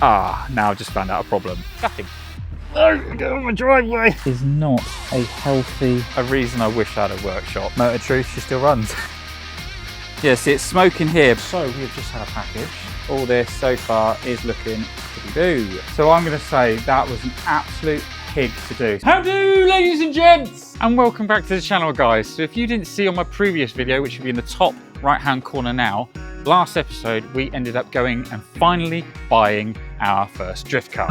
Now I've just found out a problem. Nothing. Oh, get on my driveway. Is not a healthy. A reason I wish I had a workshop. Motor Truth, she still runs. Yeah, see, it's smoking here. So we've just had a package. All this so far is looking pretty good. So I'm going to say that was an absolute pig to do. How do, ladies and gents? And welcome back to the channel, guys. So if you didn't see on my previous video, which will be in the top right-hand corner now, last episode we ended up going and finally buying our first drift car.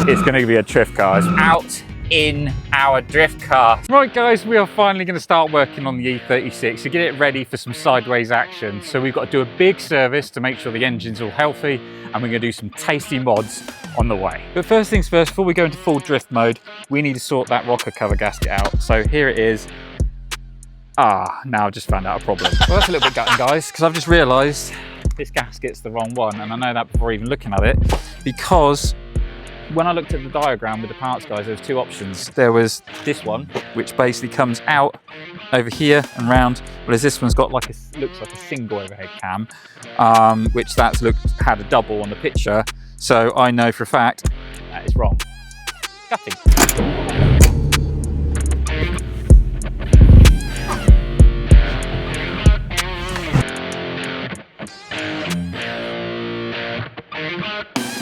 It's going to be a drift car. It's out in our drift car. Right guys, we are finally going to start working on the E36 to get it ready for some sideways action. So we've got to do a big service to make sure the engine's all healthy, and we're going to do some tasty mods on the way. But first things first, before we go into full drift mode, we need to sort that rocker cover gasket out. So here it is. Now I've just found out a problem. Well, that's a little bit gutting, guys, because I've just realised this gasket's the wrong one, and I know that before even looking at it, because when I looked at the diagram with the parts guys, there was two options. There was this one, which basically comes out over here and round, whereas this one's got like looks like a single overhead cam, which had a double on the picture. So I know for a fact that is wrong. Gutting.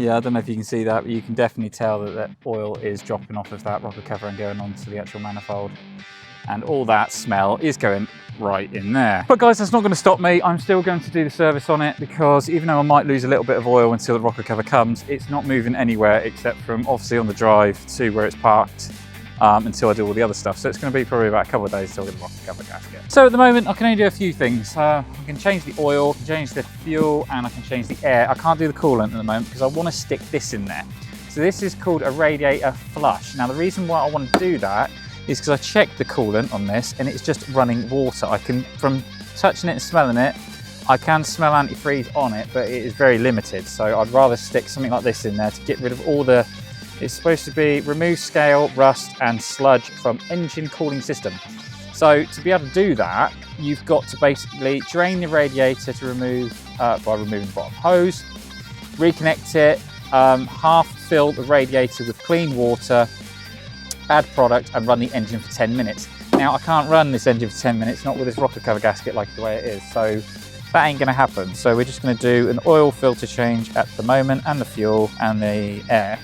Yeah, I don't know if you can see that, but you can definitely tell that that oil is dropping off of that rocker cover and going onto the actual manifold. And all that smell is going right in there. But guys, that's not going to stop me. I'm still going to do the service on it, because even though I might lose a little bit of oil until the rocker cover comes, it's not moving anywhere except from obviously on the drive to where it's parked. Until I do all the other stuff. So it's going to be probably about a couple of days until I get the rocker cover gasket. So at the moment I can only do a few things. I can change the oil, I can change the fuel, and I can change the air. I can't do the coolant at the moment because I want to stick this in there. So this is called a radiator flush. Now the reason why I want to do that is because I checked the coolant on this and it's just running water. I can, from touching it and smelling it, I can smell antifreeze on it, but it is very limited. So I'd rather stick something like this in there to get rid of all the. It's supposed to be remove scale, rust and sludge from engine cooling system. So to be able to do that, you've got to basically drain the radiator to remove, by removing the bottom hose, reconnect it, half fill the radiator with clean water, add product and run the engine for 10 minutes. Now I can't run this engine for 10 minutes, not with this rocker cover gasket like the way it is. So that ain't gonna happen. So we're just gonna do an oil filter change at the moment, and the fuel and the air.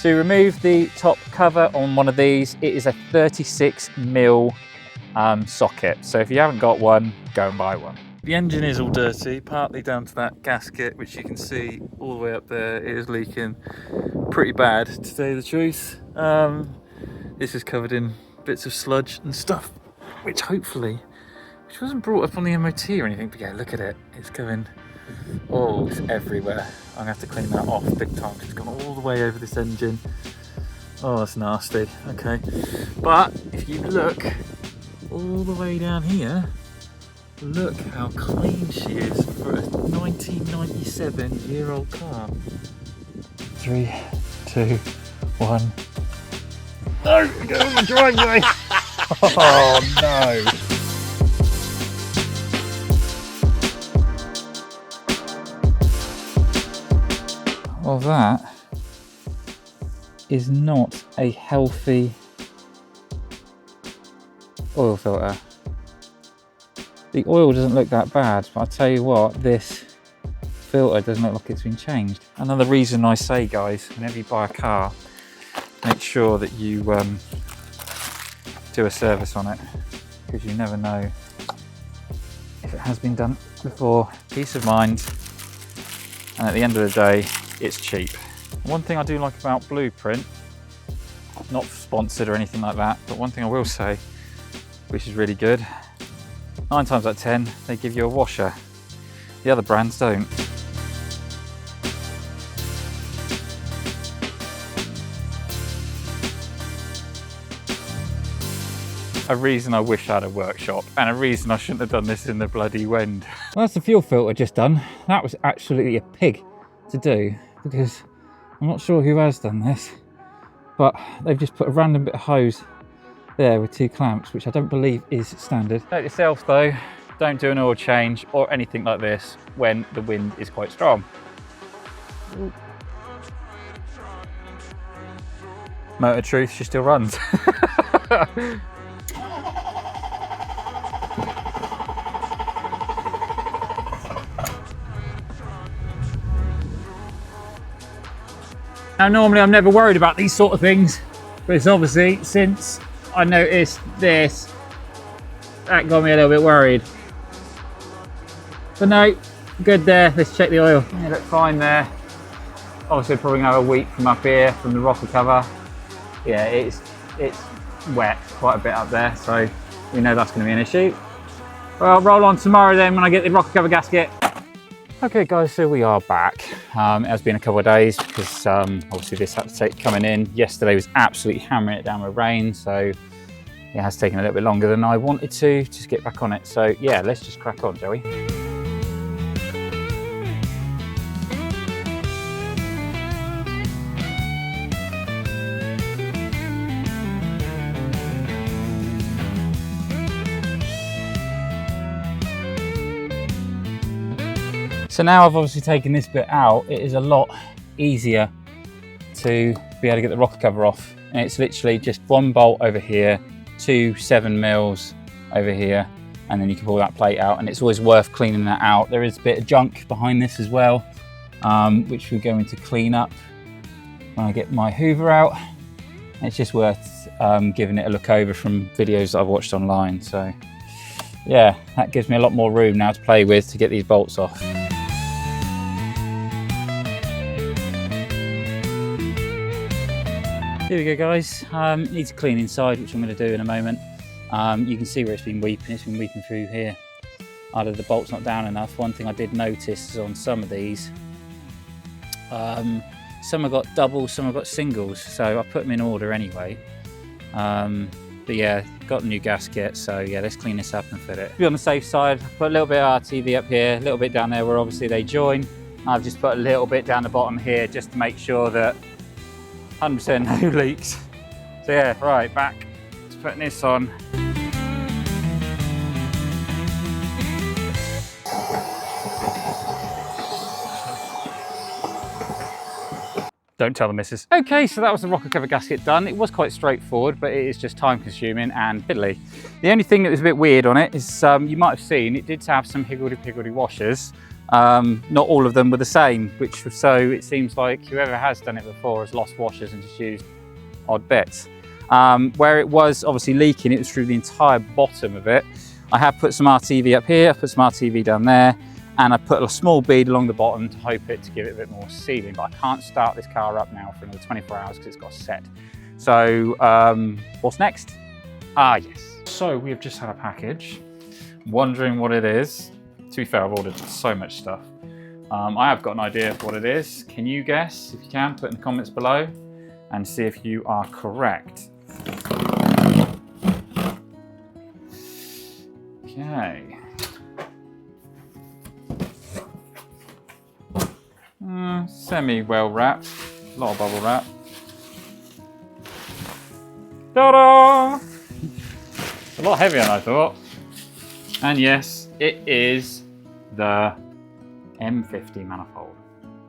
To remove the top cover on one of these, it is a 36mm socket. So if you haven't got one, go and buy one. The engine is all dirty, partly down to that gasket, which you can see all the way up there. It is leaking pretty bad, to tell you the truth. This is covered in bits of sludge and stuff, which wasn't brought up on the MOT or anything, but yeah, look at it. It's going, it's everywhere. I'm gonna have to clean that off big time. It's gone all the way over this engine. Oh, that's nasty. Okay, but if you look all the way down here, look how clean she is for a 1997-year-old car. 3, 2, 1. No, go on the driveway. Oh no. Well, that is not a healthy oil filter. The oil doesn't look that bad, but I tell you what, this filter doesn't look like it's been changed. Another reason I say, guys, whenever you buy a car, make sure that you do a service on it, because you never know if it has been done before. Peace of mind, and at the end of the day, it's cheap. One thing I do like about Blueprint, not sponsored or anything like that, but one thing I will say, which is really good, 9 times out of 10, they give you a washer. The other brands don't. A reason I wish I had a workshop, and a reason I shouldn't have done this in the bloody wind. Well, that's the fuel filter just done. That was absolutely a pig to do, because I'm not sure who has done this, but they've just put a random bit of hose there with 2 clamps, which I don't believe is standard. Note yourself though, don't do an oil change or anything like this when the wind is quite strong. Motor truth, she still runs. Now normally I'm never worried about these sort of things, but it's obviously since I noticed this, that got me a little bit worried. But no, good there. Let's check the oil. Yeah, look fine there. Obviously probably another week from up here from the rocker cover. Yeah, it's wet quite a bit up there, so we know that's going to be an issue. Well, I'll roll on tomorrow then when I get the rocker cover gasket. Okay guys, so we are back. It has been a couple of days because obviously this had to take coming in. Yesterday was absolutely hammering it down with rain, so it has taken a little bit longer than I wanted to just get back on it. So yeah, let's just crack on, shall we? So now I've obviously taken this bit out, it is a lot easier to be able to get the rocker cover off. And it's literally just one bolt over here, 2 7mm over here, and then you can pull that plate out, and it's always worth cleaning that out. There is a bit of junk behind this as well, which we're going to clean up when I get my Hoover out. And it's just worth giving it a look over from videos that I've watched online. So yeah, that gives me a lot more room now to play with to get these bolts off. Here we go guys, needs a clean inside, which I'm going to do in a moment. You can see where it's been weeping through here. Either the bolt's not down enough. One thing I did notice is on some of these, some have got doubles, some have got singles, so I put them in order anyway. But yeah, got a new gasket, so yeah, let's clean this up and fit it. To be on the safe side, put a little bit of RTV up here, a little bit down there where obviously they join. I've just put a little bit down the bottom here just to make sure that 100% no leaks. So yeah, right, back to putting this on. Don't tell the missus. Okay, so that was the rocker cover gasket done. It was quite straightforward, but it is just time consuming and fiddly. The only thing that was a bit weird on it is you might have seen it did have some higgledy-piggledy washers. Not all of them were the same, so it seems like whoever has done it before has lost washers and just used odd bits. Where it was obviously leaking, it was through the entire bottom of it. I have put some RTV up here, I put some RTV down there, and I put a small bead along the bottom to hope it to give it a bit more sealing, but I can't start this car up now for another 24 hours because it's got set. So what's next? Ah yes. So we have just had a package, wondering what it is. To be fair, I've ordered so much stuff. I have got an idea of what it is. Can you guess? If you can, put in the comments below and see if you are correct. Okay. Semi-well wrapped, a lot of bubble wrap. Ta-da! A lot heavier than I thought. And yes, it is the M50 manifold.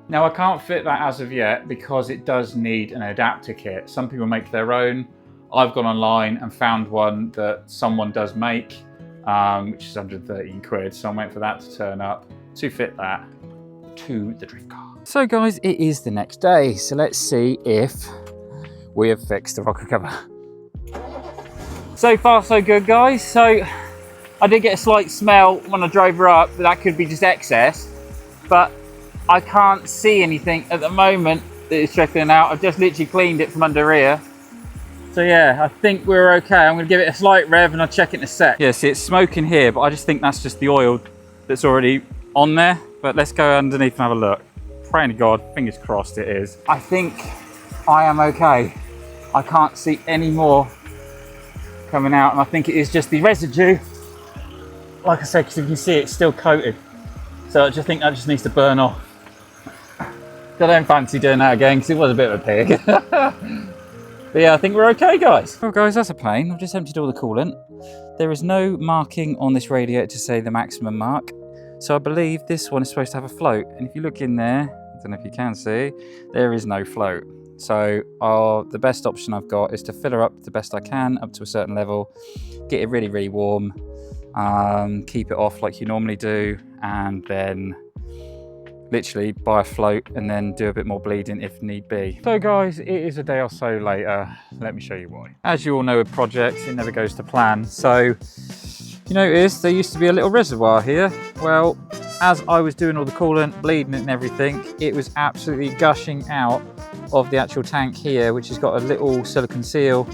Now I can't fit that as of yet because it does need an adapter kit. Some people make their own. I've gone online and found one that someone does make, which is 113 quid. So I'm waiting for that to turn up to fit that to the drift car. So guys, it is the next day. So let's see if we have fixed the rocker cover. So far so good guys. So I did get a slight smell when I drove her up, but that could be just excess. But I can't see anything at the moment that is trickling out. I've just literally cleaned it from under here. So yeah, I think we're okay. I'm gonna give it a slight rev and I'll check it in a sec. Yeah, see it's smoking here, but I just think that's just the oil that's already on there. But let's go underneath and have a look. Praying to God, fingers crossed it is. I think I am okay. I can't see any more coming out, and I think it is just the residue. Like I said, because you can see it's still coated. So I just think that just needs to burn off. I don't fancy doing that again because it was a bit of a pig. But yeah, I think we're okay, guys. Well, guys, that's a plane. I've just emptied all the coolant. There is no marking on this radiator to say the maximum mark. So I believe this one is supposed to have a float. And if you look in there, don't know if you can see, there is no float. So the best option I've got is to fill her up the best I can, up to a certain level, get it really, really warm, keep it off like you normally do, and then literally buy a float and then do a bit more bleeding if need be. So guys, it is a day or so later. Let me show you why. As you all know with projects, it never goes to plan. So you notice there used to be a little reservoir here. Well, as I was doing all the coolant, bleeding it and everything, it was absolutely gushing out of the actual tank here, which has got a little silicone seal,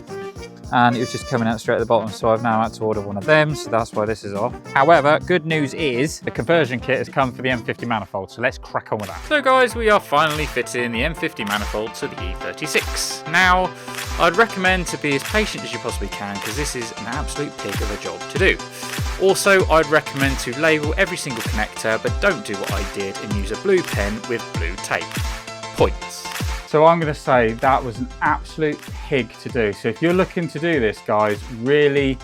and it was just coming out straight at the bottom. So I've now had to order one of them, so that's why this is off. However, good news is the conversion kit has come for the M50 manifold, so let's crack on with that. So guys, we are finally fitting the M50 manifold to the E36. Now, I'd recommend to be as patient as you possibly can, because this is an absolute pig of a job to do. Also, I'd recommend to label every single connector, but don't do what I did and use a blue pen with blue tape. Points. So I'm going to say that was an absolute pig to do. So if you're looking to do this, guys, really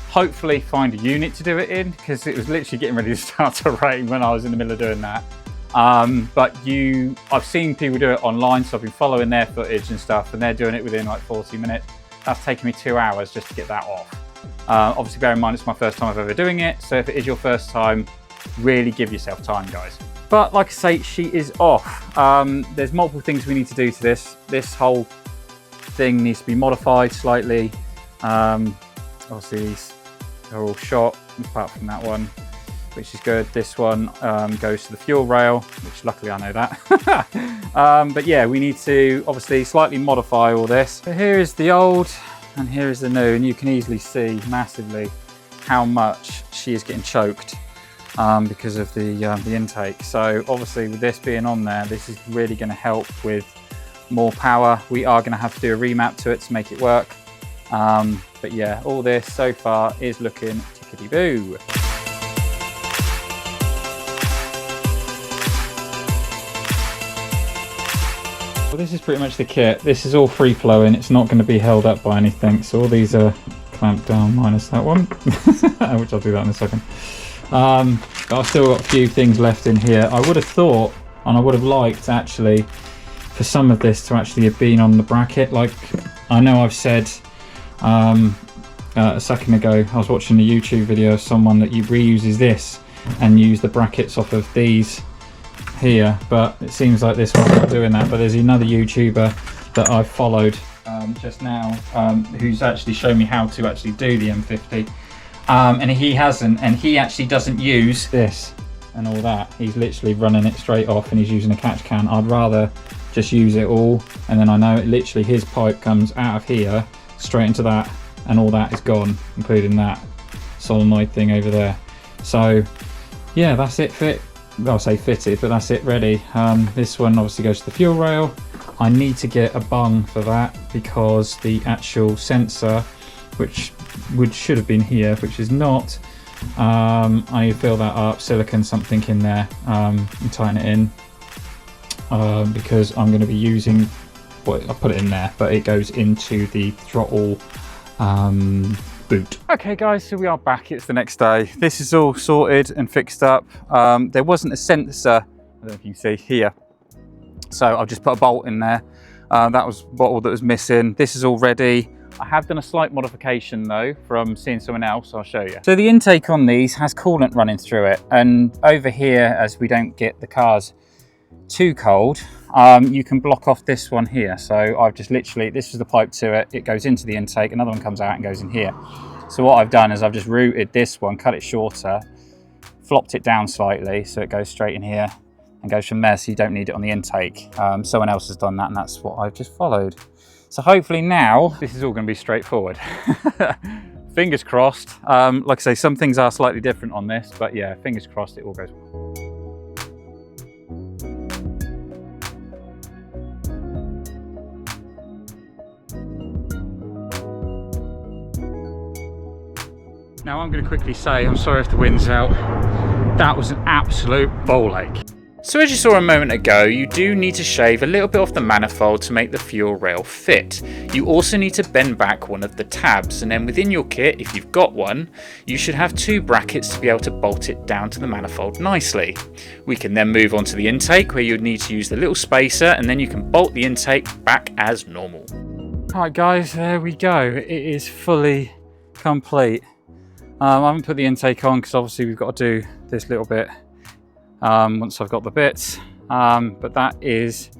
hopefully find a unit to do it in, because it was literally getting ready to start to rain when I was in the middle of doing that. But I've seen people do it online, so I've been following their footage and stuff, and they're doing it within like 40 minutes. That's taken me 2 hours just to get that off. Obviously, bear in mind, it's my first time I've ever doing it. So if it is your first time, really give yourself time, guys. But like I say, she is off. There's multiple things we need to do to this. This whole thing needs to be modified slightly. Obviously, these are all shot, apart from that one, which is good. This one goes to the fuel rail, which luckily I know that. But yeah, we need to obviously slightly modify all this. So here is the old and here is the new, and you can easily see massively how much she is getting choked because of the intake. So obviously with this being on there, this is really going to help with more power. We are going to have to do a remap to it to make it work. But yeah, all this so far is looking tickety-boo. Well, this is pretty much the kit. This is all free flowing. It's not going to be held up by anything. So all these are clamped down minus that one, which I'll do that in a second. But I've still got a few things left in here. I would have thought, and I would have liked actually, for some of this to actually have been on the bracket. Like I know I've said a second ago, I was watching a YouTube video of someone that reuses this and use the brackets off of these here, but it seems like this one's not doing that. But there's another YouTuber that I've followed just now who's actually shown me how to actually do the M50, and he hasn't, and he actually doesn't use this and all that. He's literally running it straight off and he's using a catch can. I'd rather just use it all, and then I know it literally his pipe comes out of here straight into that, and all that is gone, including that solenoid thing over there. So yeah, that's it fit. I'll say fitted, but that's it ready. This one obviously goes to the fuel rail. I need to get a bung for that because the actual sensor, which should have been here, which is not, I need to fill that up, silicone something in there, and tighten it in, because I'm going to be using, well, I'll put it in there, but it goes into the throttle boot. Okay guys, so we are back. It's the next day. This is all sorted and fixed up. There wasn't a sensor, I don't know if you can see here, so I've just put a bolt in there. That was all that was missing. This is all ready. I have done a slight modification though from seeing someone else. I'll show you. So the intake on these has coolant running through it, and over here, as we don't get the cars too cold, you can block off this one here. So I've just literally, this is the pipe to it, it goes into the intake, another one comes out and goes in here. So what I've done is I've just routed this one, cut it shorter, flopped it down slightly so it goes straight in here and goes from there, so you don't need it on the intake. Someone else has done that, and that's what I've just followed. So hopefully now this is all going to be straightforward. Fingers crossed. Like I say, some things are slightly different on this, but yeah, fingers crossed it all goes well. Now I'm going to quickly say, I'm sorry if the wind's out, that was an absolute ball ache. So as you saw a moment ago, you do need to shave a little bit off the manifold to make the fuel rail fit. You also need to bend back one of the tabs, and then within your kit, if you've got one, you should have 2 brackets to be able to bolt it down to the manifold nicely. We can then move on to the intake, where you'd need to use the little spacer, and then you can bolt the intake back as normal. Alright guys, there we go. It is fully complete. I haven't put the intake on because obviously we've got to do this little bit once I've got the bits, but that is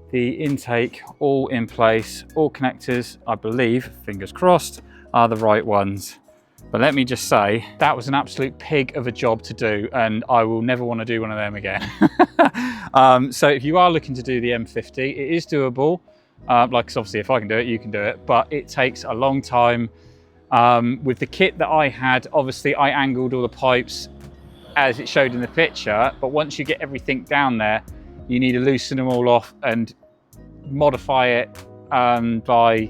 the intake all in place. All connectors, I believe, fingers crossed, are the right ones. But let me just say, that was an absolute pig of a job to do, and I will never want to do one of them again. So if you are looking to do the M50, it is doable. Like obviously if I can do it, you can do it, but it takes a long time. With the kit that I had, obviously I angled all the pipes as it showed in the picture, but once you get everything down there, you need to loosen them all off and modify it by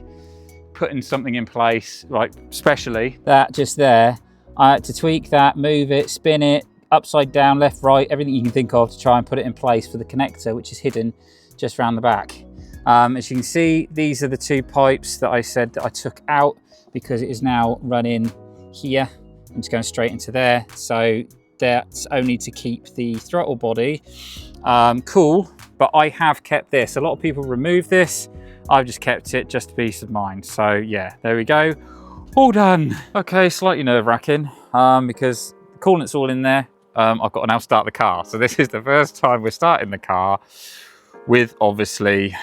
putting something in place, like especially that just there. I had to tweak that, move it, spin it, upside down, left, right, everything you can think of to try and put it in place for the connector, which is hidden just around the back. As you can see, these are the 2 pipes that I said that I took out because it is now running here and it's going straight into there. So that's only to keep the throttle body cool, but I have kept this. A lot of people remove this. I've just kept it just peace of mind. So yeah, there we go. All done. Okay, slightly nerve-wracking because the coolant's all in there. I've got to now start the car. So this is the first time we're starting the car with obviously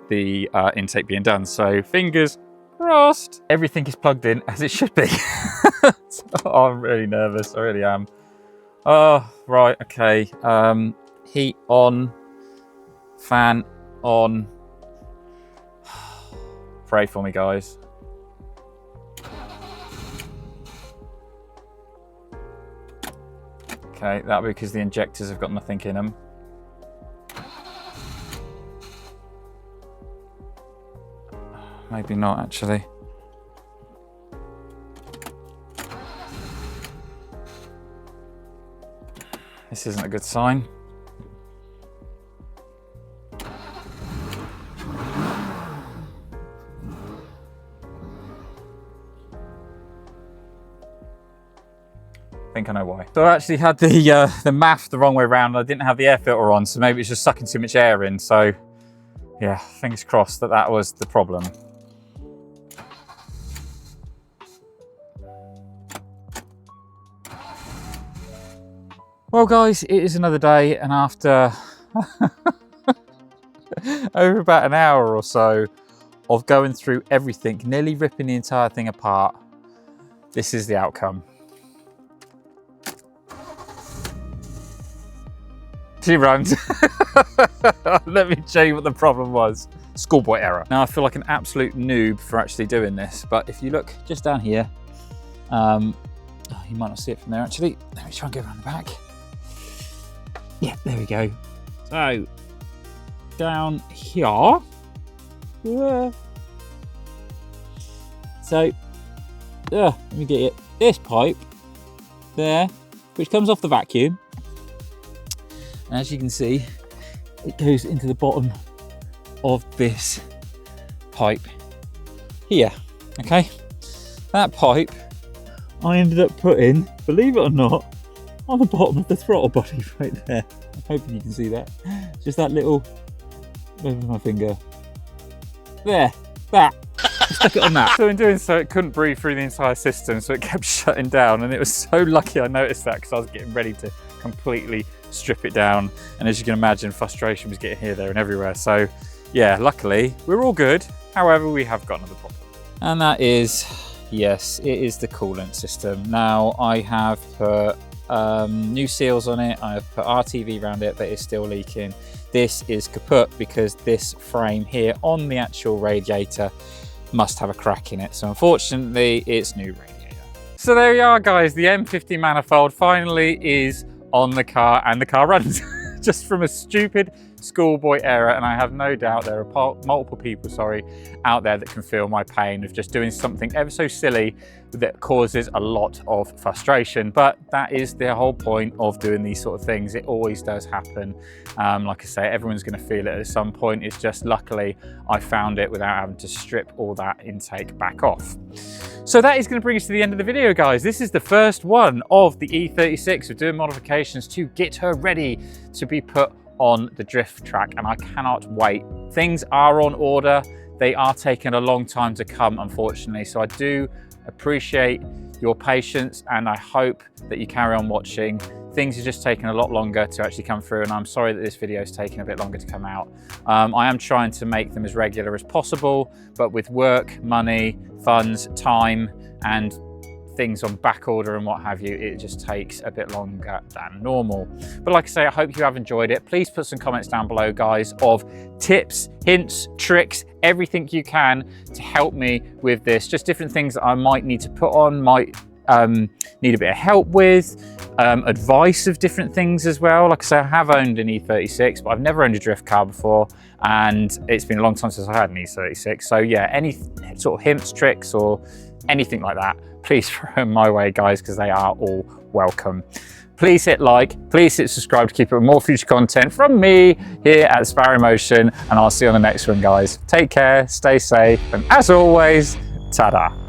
the intake being done. So fingers crossed. Everything is plugged in as it should be. So I'm really nervous, I really am. Oh, right, okay. Heat on, fan on. Pray for me, guys. Okay, that'll be because the injectors have got nothing in them. Maybe not, actually. This isn't a good sign. I think I know why. So I actually had the MAF the wrong way around. I didn't have the air filter on, so maybe it's just sucking too much air in. So yeah, fingers crossed that that was the problem. Well guys, it is another day, and after over about an hour or so of going through everything, nearly ripping the entire thing apart, this is the outcome. 2 runs. Let me show you what the problem was. Schoolboy error. Now I feel like an absolute noob for actually doing this, but if you look just down here, oh, you might not see it from there actually. Let me try and go around the back. Yeah, there we go. So, down here. Yeah. So, let me get it. This pipe there, which comes off the vacuum. And as you can see, it goes into the bottom of this pipe here. Okay. That pipe I ended up putting, believe it or not, on the bottom of the throttle body right there. I'm hoping you can see that. Just that little, where's my finger? There, that. Stuck it on that. So in doing so, it couldn't breathe through the entire system, so it kept shutting down. And it was so lucky I noticed that because I was getting ready to completely strip it down. And as you can imagine, frustration was getting here, there and everywhere. So yeah, luckily we're all good. However, we have got another problem. And that is, yes, it is the coolant system. Now I have put new seals on it. I've put RTV around it, but it's still leaking. This is kaput because this frame here on the actual radiator must have a crack in it. So unfortunately, it's new radiator. So there we are, guys. The M50 manifold finally is on the car, and the car runs. Just from a stupid schoolboy error, and I have no doubt there are multiple people, out there that can feel my pain of just doing something ever so silly that causes a lot of frustration. But that is the whole point of doing these sort of things. It always does happen. Like I say, everyone's going to feel it at some point. It's just luckily I found it without having to strip all that intake back off. So that is going to bring us to the end of the video, guys. This is the first one of the E36 of doing modifications to get her ready to be put on the drift track, and I cannot wait. Things are on order. They are taking a long time to come, unfortunately, so I do appreciate your patience, and I hope that you carry on watching. Things are just taking a lot longer to actually come through, and I'm sorry that this video is taking a bit longer to come out. I am trying to make them as regular as possible, but with work, money, funds, time, and things on back order and what have you, it just takes a bit longer than normal. But like I say, I hope you have enjoyed it. Please put some comments down below, guys, of tips, hints, tricks, everything you can to help me with this. Just different things that I might need to put on, might need a bit of help with, advice of different things as well. Like I say, I have owned an E36, but I've never owned a drift car before, and it's been a long time since I had an E36. So yeah, any sort of hints, tricks, or anything like that, please throw them my way, guys, because they are all welcome. Please hit like, please hit subscribe to keep up with more future content from me here at Sparrow Motion, and I'll see you on the next one, guys. Take care, stay safe, and as always, ta-da.